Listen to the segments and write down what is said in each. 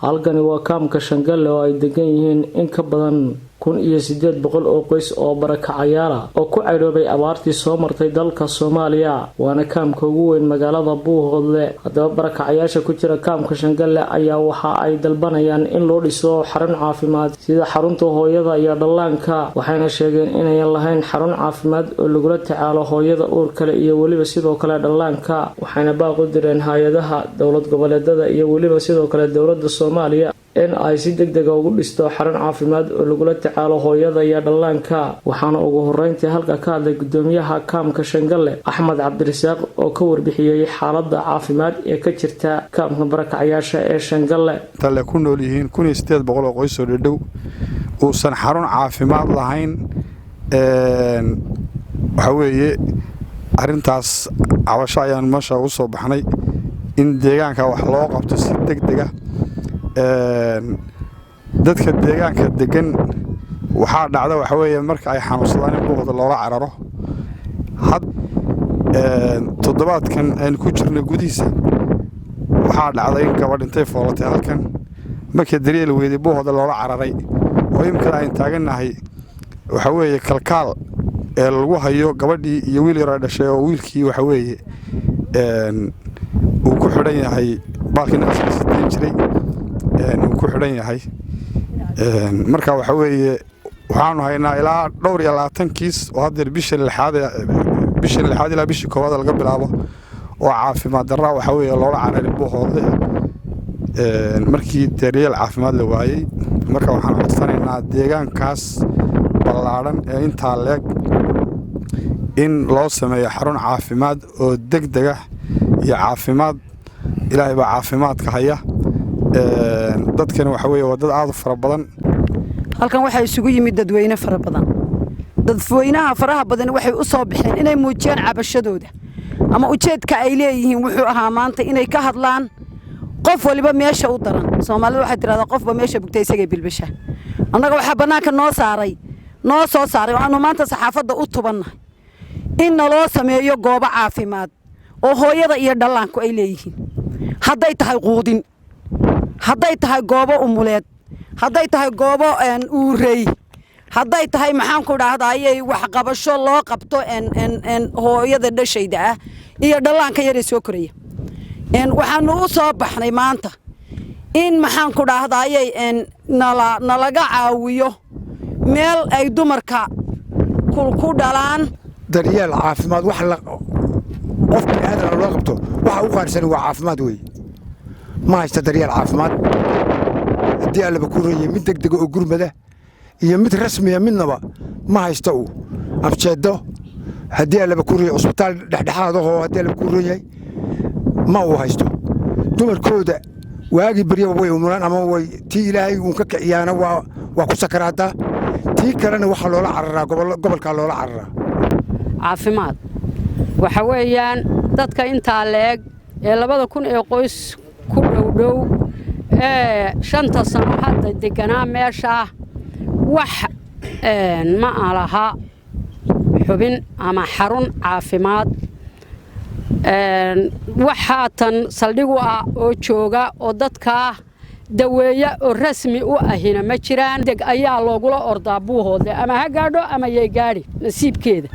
halkani waa kaamka Shangalle oo ay degan yihiin in ka badan 1800 oo qoys oo barakacayaal oo ku cayroobay abaartii soo martay dalka Soomaaliya waana kaamka ugu weyn magaalada Buuhoodle hadaba barakacayaasha ku jira kaamka Shangalle ayaa waxa ay dalbanayaan in loo dhiso xarun caafimaad sida xarunta hooyada iyo dhallaanka waxayna sheegeen inay lahayn xarun caafimaad oo lagu tacaalo hooyada uurka leh iyo waliba sidoo kale dhallaanka waxayna baaq u direen hay'adaha dawlad goboleedyada iyo waliba sidoo kale dawladda Soomaaliya in ay si degdeg ah ugu dhisto xarun caafimaad oo lagu tacaalo hooyada iyo dhallaanka waxaana ugu horeyntii halka ka hadlay gudoomiyaha kaamka Shangalle Axmed Cabdirasaaq oo ka warbixiyay xaaladda caafimaad ee ka jirta kaamka barakacayaasha ee Shangalle tale ku nool yihiin 1800 oo qoys oo dhow oo san xarun caafimaad lahayn waxa weeye arintaas cabasho ayaan meesha u soo baxnay in deegaanka wax loo qabto si degdeg ah dadka deegaanka degan waxa dhacda waxa weeye marka ay xanuunsadaan in buuqda loola cararo had toddobaadkan aan ku jirnay gudihiisa waxa dhacday in gabadh intay foolatay halkan markii daryeel weeyday buuqda loola cararay oo imka ay taaganahay waxa weeye kalkaal ee lagu hayo gabadhii iyo wiil yar dhashay oo wiilkii waxa weeye uu ku xidhan yahay baalkii nafsiisa jiray uu ku xidhan yahay marka waxa weeye waxaanu haynaa ilaa dhowr iyo 20 kiis oo hadda bisha lixaad ilaa bisha koowaad laga bilaabo oo caafimaad darro waxa weeye loola cararay Buuhoodle markii daryeel caafimaad la waayay marka waxaan codsanaynaa deegaankaas ballaaran ee inta leeg in loo sameeyo xarun caafimaad oo degdeg ah iyo caafimaad ilaahay baa caafimaadka haya dadkan waxa weeye wadada aad u fara badan halkan waxa isugu yimid dadweyne fara badan dadweynaha faraha badan waxay u soo bixeen inay muujiyaan cabashadooda ama ujeedka ay leeyihiin wuxuu ahaa maanta inay ka hadlaan qof waliba meesha u daran Soomaalidu waxay tiraahdaa qofba meesha bugtay isaga bilbisha annaga waxa banaanka noo soo saaray waanu maanta saxaafadda u tubannahay in loo sameeyo goobo caafimaad oo hooyada iyo dhallaanku ay leeyihiin hadday tahay quudin hadday tahay goobo umuleed hadday tahay goobo uurey hadday tahay maxaan ku dhaahdaayay wax qabasho loo qabto hooyada dhashayda ah iyo dhallaanka yar ee soo koraya waxaanu u soo baxnay maanta in maxaan ku dhaahdaayay nalaga caawiyo meel ay dumarka ku dhalaan daryeel caafimaad wax la qof bini'aadam loo qabto waxa u qaarsan waa caafimaad weey ma haysta daryeel caafimaad haddii alla ku reeyay mid degdeg oo gurmada iyo mid rasmi ah midnaba ma haysta uu abjeedo haddii alla ku reeyay isbitaal dhexdhexaad oo haddii alla ku reeyay ma uu haysto dumarkooda waagi bariyo way umulaan ama way tii ilaahay uu ka kiciyaana waa ku sakaraada tii kalena waxa loola cararaa gobolka loola cararaa caafimaad waxa weeyaan dadka inta leeg ee 2000 ee qoys ku dhow ee 5 sano hadda deganaa meesha wax ma alaha xubin ama xarun caafimaad waxa tan saldhigu ah oo jooga oo dadka daweeya oo rasmi u ahina ma jiraan deg ayaa loogula ordaa Buuhoodle ama ha gaadho ama yey gaadhi nasiibkeeda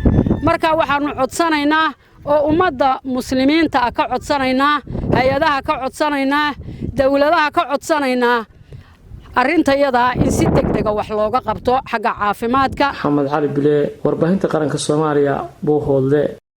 marka waxaanu codsanaynaa oo ummadda muslimiinta ka codsanaynaa hay'adaha ka codsanaynaa dawladaha ka codsanaynaa arintayada in si degdeg ah wax looga qabto xagga caafimaadka Maxamed Cali Bile warbaahinta qaranka Soomaaliya Buuhoodle